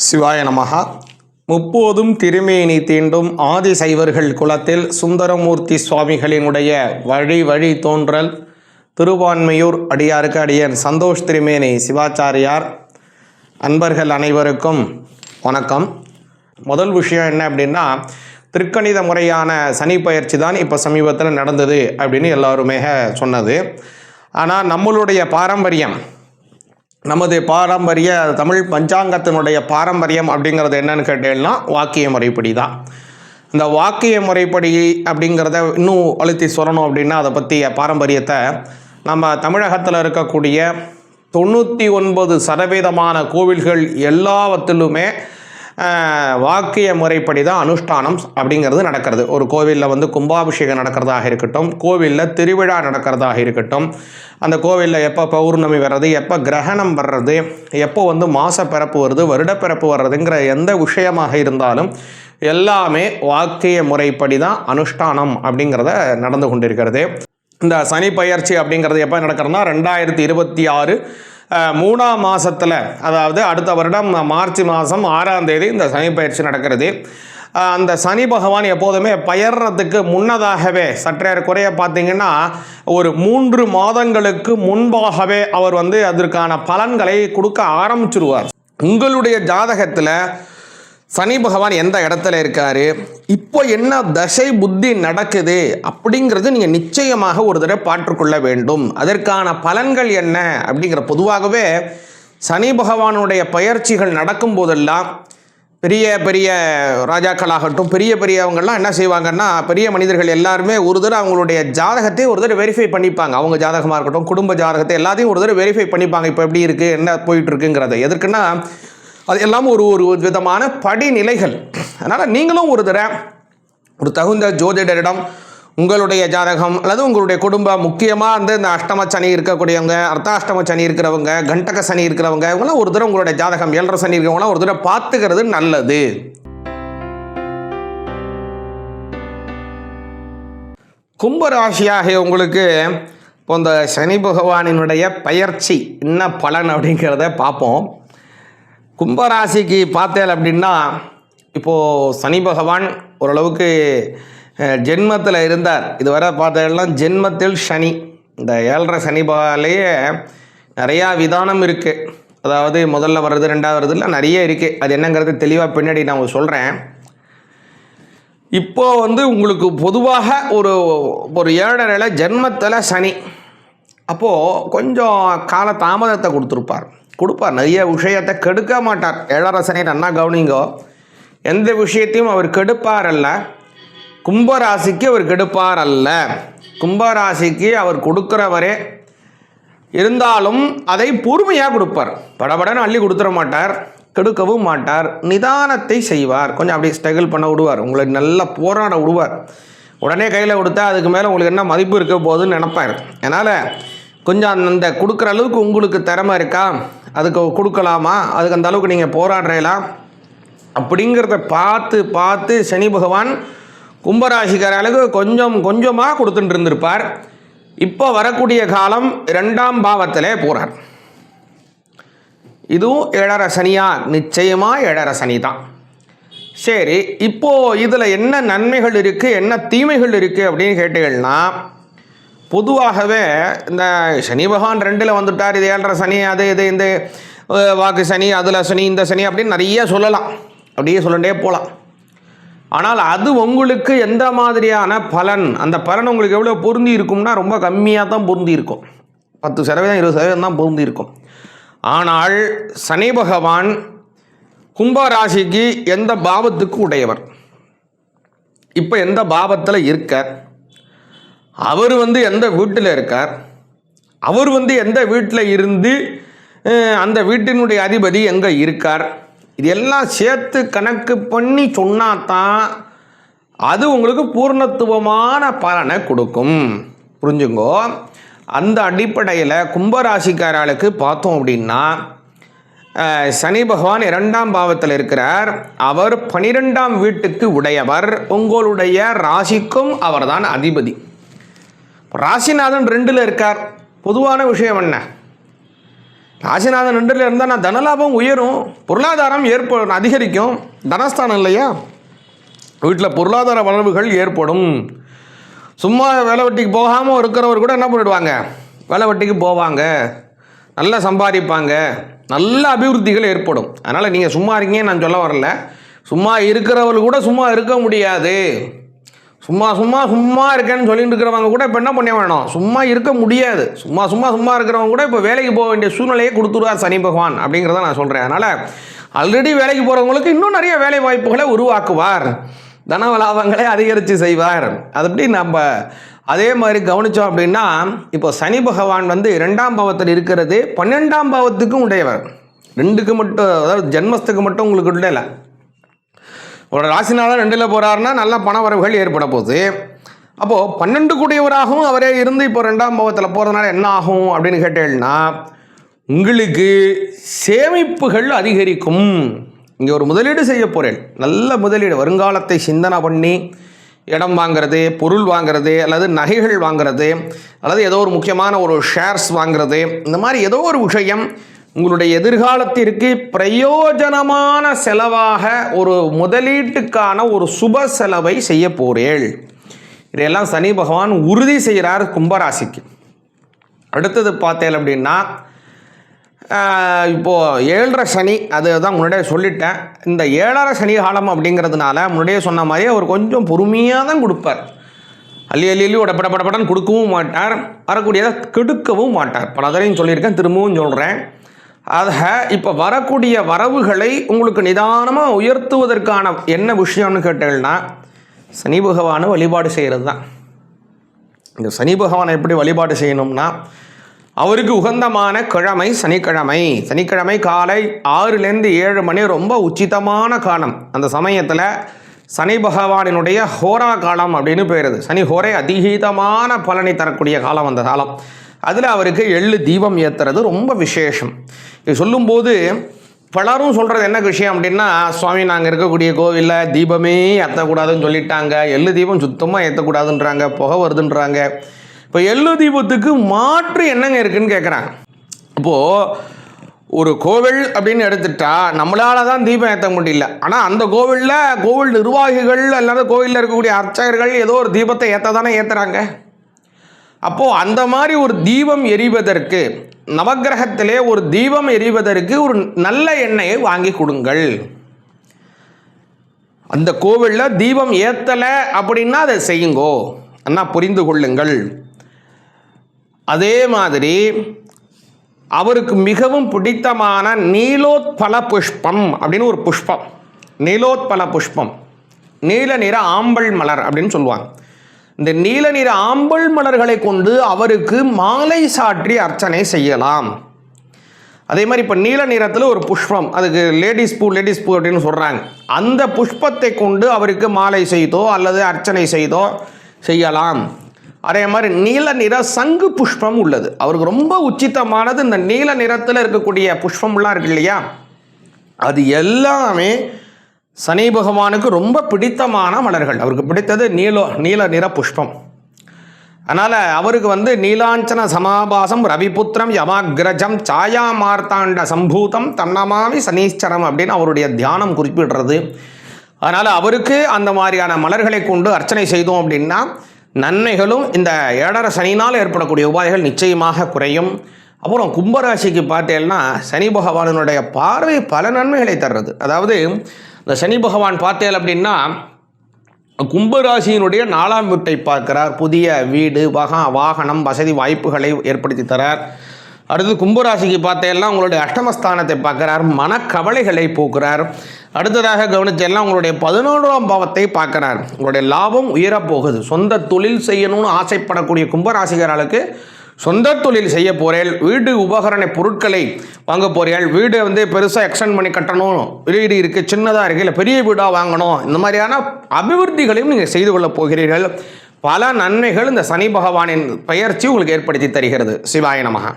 சிவாய நமஹா. முப்போதும் திருமேனி தீண்டும் ஆதி சைவர்கள் குலத்தில் சுந்தரமூர்த்தி சுவாமிகளினுடைய வழி வழி தோன்றல் திருவான்மையூர் அடியாருக்கு அடியன் சந்தோஷ் திருமேனி சிவாச்சாரியார். அன்பர்கள் அனைவருக்கும் வணக்கம். முதல் விஷயம் என்ன அப்படின்னா, திருக்கணித முறையான சனி பயிற்சி தான் இப்போ சமீபத்தில் நடந்தது அப்படின்னு எல்லாருமே சொன்னது. ஆனால் நம்மளுடைய பாரம்பரியம், நமது பாரம்பரிய தமிழ் பஞ்சாங்கத்தினுடைய பாரம்பரியம் அப்படிங்கிறது என்னன்னு கேட்டீங்கன்னா வாக்கிய முறைப்படி தான். இந்த வாக்கிய முறைப்படி அப்படிங்கிறத இன்னும் அழுத்தி சொல்லணும் அப்படின்னா அதை பற்றிய பாரம்பரியத்தை நம்ம தமிழகத்தில் இருக்கக்கூடிய 99% கோவில்கள் எல்லாவற்றிலுமே வாக்கிய முறைப்படி தான் அனுஷ்டானம் அப்படிங்கிறது நடக்கிறது. ஒரு கோவிலில் கும்பாபிஷேகம் நடக்கிறதாக இருக்கட்டும், கோவிலில் திருவிழா நடக்கிறதாக இருக்கட்டும், அந்த கோவிலில் எப்போ பௌர்ணமி வர்றது, எப்போ கிரகணம் வர்றது, எப்போ மாசப்பிறப்பு வருது, வருடப்பிறப்பு வர்றதுங்கிற எந்த விஷயமாக இருந்தாலும் எல்லாமே வாக்கிய முறைப்படி தான் அனுஷ்டானம் அப்படிங்கிறத நடந்து கொண்டிருக்கிறது. இந்த சனி பயிற்சி அப்படிங்கிறது எப்போ நடக்கிறதுனா 2026 3ஆம் மாதத்தில், அதாவது அடுத்த வருடம் மார்ச் மாதம் 6ஆம் தேதி இந்த சனி பயிற்சி நடக்கிறது. அந்த சனி பகவான் எப்போதுமே பயிர்றதுக்கு முன்னதாகவே சற்றே குறைய பார்த்தீங்கன்னா ஒரு 3 மாதங்களுக்கு முன்பாகவே அவர் அதற்கான பலன்களை கொடுக்க ஆரம்பிச்சிருவார். உங்களுடைய ஜாதகத்தில் சனி பகவான் எந்த இடத்துல இருக்காரு, இப்போ என்ன தசை புத்தி நடக்குது அப்படிங்கிறது நீங்கள் நிச்சயமாக ஒரு தடவை பார்த்துக்கொள்ள வேண்டும். அதற்கான பலன்கள் என்ன அப்படிங்கிற, பொதுவாகவே சனி பகவானுடைய பயிற்சிகள் நடக்கும் போதெல்லாம் பெரிய பெரிய ராஜாக்களாகட்டும், பெரிய பெரியவங்கள்லாம் என்ன செய்வாங்கன்னா, பெரிய மனிதர்கள் எல்லாருமே ஒரு தடவை அவங்களுடைய ஜாதகத்தை ஒரு தடவை வெரிஃபை பண்ணிப்பாங்க. அவங்க ஜாதகமாக இருக்கட்டும், குடும்ப ஜாதகத்தை எல்லாத்தையும் ஒரு தடவை வெரிஃபை பண்ணிப்பாங்க. இப்போ எப்படி இருக்குது, என்ன போயிட்டுருக்குங்கிறத. எதற்குன்னா அது எல்லாம் ஒரு விதமான படிநிலைகள். அதனால் நீங்களும் ஒரு தகுந்த ஜோதிடரிடம் உங்களுடைய ஜாதகம் அல்லது உங்களுடைய குடும்பம், முக்கியமாக இந்த அஷ்டம சனி இருக்கக்கூடியவங்க, அர்த்தாஷ்டம சனி இருக்கிறவங்க, கண்டக சனி இருக்கிறவங்க, இவங்களாம் ஒரு தடவை உங்களுடைய ஜாதகம் 7.5 சனி இருக்கிறவங்களாம் ஒரு தடவை பார்த்துக்கிறது நல்லது. கும்பராசியாக உங்களுக்கு இப்போ இந்த சனி பகவானினுடைய பயிற்சி என்ன பலன் அப்படிங்கிறத பார்ப்போம். கும்பராசிக்கு பார்த்தேன் அப்படின்னா, இப்போது சனி பகவான் ஓரளவுக்கு ஜென்மத்தில் இருந்தார். இதுவரை பார்த்ததெல்லாம் ஜென்மத்தில் சனி. இந்த 7.5 சனி பகவான்லேயே நிறையா விதானம் இருக்குது. அதாவது முதல்ல வர்றது, 2வது வர்றதுல நிறைய இருக்குது. அது என்னங்கிறது தெளிவாக பின்னாடி நான் சொல்கிறேன். இப்போது உங்களுக்கு பொதுவாக ஒரு 7.5 ஜென்மத்தில் சனி. அப்போது கொஞ்சம் கால தாமதத்தை கொடுப்பார். நிறைய விஷயத்தை கெடுக்க மாட்டார். 7.5 சனி நல்லா கவனிங்கோ. எந்த விஷயத்தையும் அவர் கெடுப்பார் அல்ல. கும்பராசிக்கு அவர் கெடுப்பார் அல்ல. கும்பராசிக்கு அவர் கொடுக்குறவரே இருந்தாலும் அதை பொறுமையாக கொடுப்பார். படபடன்னு அள்ளி கொடுத்துட மாட்டார், கெடுக்கவும் மாட்டார், நிதானத்தை செய்வார். கொஞ்சம் அப்படி ஸ்ட்ரகிள் பண்ண விடுவார், உங்களை நல்லா போராட விடுவார். உடனே கையில் கொடுத்தா அதுக்கு மேலே உங்களுக்கு என்ன மதிப்பு இருக்க போகுதுன்னு நினைப்பார். அதனால் கொஞ்சம் அந்த கொடுக்குற அளவுக்கு உங்களுக்கு திறமை இருக்கா, அதுக்கு கொடுக்கலாமா, அதுக்கு அந்த அளவுக்கு நீங்கள் போராடுறீங்களா அப்படிங்கிறத பார்த்து சனி பகவான் கும்பராசிக்காரர்களுக்கு கொஞ்சம் கொஞ்சமாக கொடுத்துட்டு இருந்திருப்பார். இப்போ வரக்கூடிய காலம் 2ஆம் பாவத்திலே போகிறார். இதுவும் 7.5 சனியா? நிச்சயமாக 7.5 சனி தான். சரி, இப்போது இதில் என்ன நன்மைகள் இருக்குது, என்ன தீமைகள் இருக்குது அப்படின்னு கேட்டீங்கன்னா, பொதுவாகவே இந்த சனி பகவான் 2ல் வந்துட்டார், இது 7.5 சனி, அது இது இந்த வாக்கு சனி, அதில் சனி, இந்த சனி அப்படின்னு நிறைய சொல்லலாம், அப்படியே சொல்லிட்டே போகலாம். ஆனால் அது உங்களுக்கு எந்த மாதிரியான பலன், அந்த பலன் உங்களுக்கு எவ்வளோ பொருந்தி இருக்கும்னா ரொம்ப கம்மியாக தான் பொருந்தி இருக்கும். 10%, 20% தான் பொருந்தி இருக்கும். ஆனால் சனி பகவான் கும்பராசிக்கு எந்த பாவத்துக்கு உடையவர், இப்போ எந்த பாவத்தில் இருக்கார், அவர் எந்த வீட்டில் இருக்கார், அவர் எந்த வீட்டில் இருந்து அந்த வீட்டினுடைய அதிபதி எங்கே இருக்கார், இது எல்லாம் சேர்த்து கணக்கு பண்ணி சொன்னாதான் அது உங்களுக்கு பூர்ணத்துவமான பலனை கொடுக்கும். புரிஞ்சுங்கோ. அந்த அடிப்படையில் கும்பராசிக்காரர்களுக்கு பார்த்தோம் அப்படின்னா, சனி பகவான் 2ஆம் பாவத்தில் இருக்கிறார். அவர் 12ஆம் வீட்டுக்கு உடையவர். உங்களுடைய ராசிக்கும் அவர்தான் அதிபதி. ராசிநாதன் 2ல் இருக்கார். பொதுவான விஷயம் என்ன, ராசிநாதன் 2ல் இருந்தால் நான் தனலாபம் உயரும், பொருளாதாரம் அதிகரிக்கும். தனஸ்தானம் இல்லையா, வீட்டில் பொருளாதார வளர்வுகள் ஏற்படும். சும்மா வேலை வெட்டிக்கு போகாமல் இருக்கிறவர் கூட என்ன பண்ணிடுவாங்க, வேலை வெட்டிக்கு போவாங்க, நல்லா சம்பாதிப்பாங்க, நல்ல அபிவிருத்திகள் ஏற்படும். அதனால் நீங்கள் சும்மா இருக்கீங்கன்னு நான் சொல்ல வரல. சும்மா இருக்கிறவர்கள் கூட சும்மா இருக்க முடியாது. சும்மா இருக்கேன்னு சொல்லிட்டு இருக்கிறவங்க கூட இப்போ என்ன பண்ண வேணும், சும்மா இருக்க முடியாது. சும்மா இருக்கிறவங்க கூட இப்போ வேலைக்கு போக வேண்டிய சூழ்நிலையை கொடுத்துருவார் சனி பகவான் அப்படிங்கிறத நான் சொல்கிறேன். அதனால் ஆல்ரெடி வேலைக்கு போகிறவங்களுக்கு இன்னும் நிறைய வேலை வாய்ப்புகளை உருவாக்குவார், தன லாபங்களை அதிகரித்து செய்வார். அது எப்படி நம்ம அதே மாதிரி கவனித்தோம் அப்படின்னா, இப்போ சனி பகவான் 2ஆம் பாவத்தில் இருக்கிறது 12ஆம் பாவத்துக்கும் உடையவர். 2க்கு மட்டும், அதாவது ஜென்மஸ்துக்கு மட்டும் உங்களுக்கு இல்லை. ஒரு ராசிநாதன் 2ல் போகிறாருன்னா நல்ல பண வரவுகள் ஏற்பட போகுது. அப்போது 12 கூடியவராகவும் அவரே இருந்து இப்போ 2ஆம் பாவத்தில் போகிறதுனால என்ன ஆகும் அப்படின்னு கேட்டேன்னா, உங்களுக்கு சேமிப்புகள் அதிகரிக்கும். இங்கே ஒரு முதலீடு செய்ய போகிறேன், நல்ல முதலீடு, வருங்காலத்தை சிந்தனை பண்ணி இடம் வாங்கிறது, பொருள் வாங்கிறது, அல்லது நகைகள் வாங்கிறது, அல்லது ஏதோ ஒரு முக்கியமான ஒரு ஷேர்ஸ் வாங்கிறது, இந்த மாதிரி ஏதோ ஒரு விஷயம் உங்களுடைய எதிர்காலத்திற்கு பிரயோஜனமான செலவாக ஒரு முதலீட்டுக்கான ஒரு சுப செலவை செய்ய போறேள். இதையெல்லாம் சனி பகவான் உறுதி செய்கிறார் கும்பராசிக்கு. அடுத்தது பார்த்தேன் அப்படின்னா, இப்போது 7.5 சனி, அதுதான் முன்னாடியே சொல்லிட்டேன். இந்த 7.5 சனி காலம் அப்படிங்கிறதுனால முன்னாடியே சொன்ன மாதிரி அவர் கொஞ்சம் பொறுமையாக தான் கொடுப்பார். அள்ளி உடப்படப்படப்படன்னு கொடுக்கவும் மாட்டார், வரக்கூடியதை கெடுக்கவும் மாட்டார். பல தரையும் சொல்லியிருக்கேன், திரும்பவும் சொல்கிறேன். ஆக இப்போ வரக்கூடிய வரவுகளை உங்களுக்கு நிதானமாக உயர்த்துவதற்கான என்ன விஷயம்னு கேட்டீங்கன்னா, சனி பகவானை வழிபாடு செய்கிறது தான். இந்த சனி பகவானை எப்படி வழிபாடு செய்யணும்னா, அவருக்கு உகந்தமான கிழமை சனிக்கிழமை காலை 6லேருந்து 7 மணி ரொம்ப உச்சிதமான காலம். அந்த சமயத்தில் சனி பகவானினுடைய ஹோரா காலம் அப்படின்னு பேருது. சனி ஹோரை அதீதமான பலனை தரக்கூடிய காலம் அந்த காலம். அதில் அவருக்கு எள்ளு தீபம் ஏற்றுறது ரொம்ப விசேஷம். இது சொல்லும்போது பலரும் சொல்கிறது என்ன விஷயம் அப்படின்னா, சுவாமி நாங்கள் இருக்கக்கூடிய கோவிலில் தீபமே ஏற்றக்கூடாதுன்னு சொல்லிட்டாங்க, எள்ளு தீபம் சுத்தமாக ஏற்றக்கூடாதுன்றாங்க, புகை வருதுன்றாங்க. இப்போ எள்ளு தீபத்துக்கு மாற்று என்னங்க இருக்குதுன்னு கேட்குறாங்க. இப்போது ஒரு கோவில் அப்படின்னு எடுத்துட்டா நம்மளால தான் தீபம் ஏற்ற முடியல, ஆனால் அந்த கோவில் நிர்வாகிகள் அல்லது கோவிலில் இருக்கக்கூடிய அர்ச்சகர்கள் ஏதோ ஒரு தீபத்தை ஏற்றுறாங்க. அப்போது அந்த மாதிரி ஒரு தீபம் எரிவதற்கு, நவக்கிரகத்திலே ஒரு தீபம் எரிவதற்கு ஒரு நல்ல எண்ணெயை வாங்கி கொடுங்கள். அந்த கோவிலில் தீபம் ஏற்றலை அப்படின்னா அதை செய்யுங்கோ, அண்ணா புரிந்து கொள்ளுங்கள். அதே மாதிரி அவருக்கு மிகவும் பிடித்தமான நீலோத்பல புஷ்பம் அப்படின்னு ஒரு புஷ்பம், நீலோத்பல புஷ்பம், நீல நிற ஆம்பல் மலர் அப்படின்னு சொல்லுவாங்க. இந்த நீல நிற ஆம்பல் மலர்களை கொண்டு அவருக்கு மாலை சாற்றி அர்ச்சனை செய்யலாம். அதே மாதிரி இப்போ நீல நிறத்தில் ஒரு புஷ்பம், அதுக்கு லேடிஸ் பூ அப்படின்னு சொல்கிறாங்க, அந்த புஷ்பத்தை கொண்டு அவருக்கு மாலை செய்தோ அல்லது அர்ச்சனை செய்தோ செய்யலாம். அதே மாதிரி நீல நிற சங்கு புஷ்பம் உள்ளது, அவருக்கு ரொம்ப உச்சிதமானது. இந்த நீல நிறத்தில் இருக்கக்கூடிய புஷ்பம்லாம் இருக்கு இல்லையா, அது எல்லாமே சனி பகவானுக்கு ரொம்ப பிடித்தமான மலர்கள். அவருக்கு பிடித்தது நீல நிற புஷ்பம். அதனால் அவருக்கு நீலாஞ்சன சமாபாசம் ரவிபுத்திரம் யமாகிரஜம் சாயா மார்த்தாண்ட சம்பூதம் தன்னமாவி சனீஸ்வரம் அப்படின்னு அவருடைய தியானம் குறிப்பிடுறது. அதனால் அவருக்கு அந்த மாதிரியான மலர்களை கொண்டு அர்ச்சனை செய்தோம் அப்படின்னா நன்மைகளும் இந்த 7.5 சனினால் ஏற்படக்கூடிய உபாதைகள் நிச்சயமாக குறையும். அப்புறம் கும்பராசிக்கு பார்த்தேன்னா சனி பகவானுடைய பார்வை பல நன்மைகளை தர்றது. அதாவது இந்த சனி பகவான் பார்த்தேன் அப்படின்னா கும்பராசியினுடைய 4ஆம் வீட்டை பார்க்கிறார், புதிய வீடு வாகனம் வசதி வாய்ப்புகளை ஏற்படுத்தி தரார். அடுத்து கும்பராசிக்கு பார்த்தேன்னா உங்களுடைய அஷ்டமஸ்தானத்தை பார்க்குறார், மனக்கவலைகளை போக்குறார். அடுத்ததாக கவனிச்செல்லாம் உங்களுடைய 11ஆம் பாவத்தை பார்க்குறார், உங்களுடைய லாபம் உயரப்போகுது. சொந்த தொழில் செய்யணும்னு ஆசைப்படக்கூடிய கும்பராசிகர்களுக்கு சொந்த தொழில் செய்ய போகிறேன், வீடு உபகரண பொருட்களை வாங்க போகிறீர்கள், வீடு பெருசாக எக்ஸ்டெண்ட் பண்ணி கட்டணும், வீடு இருக்குது சின்னதாக இருக்குது இல்லை பெரிய வீடாக வாங்கணும், இந்த மாதிரியான அபிவிருத்திகளையும் நீங்கள் செய்து கொள்ளப் போகிறீர்கள். பல நன்மைகள் இந்த சனி பகவானின் பெயர்ச்சி உங்களுக்கு ஏற்படுத்தி தருகிறது. சிவாய நமஹ.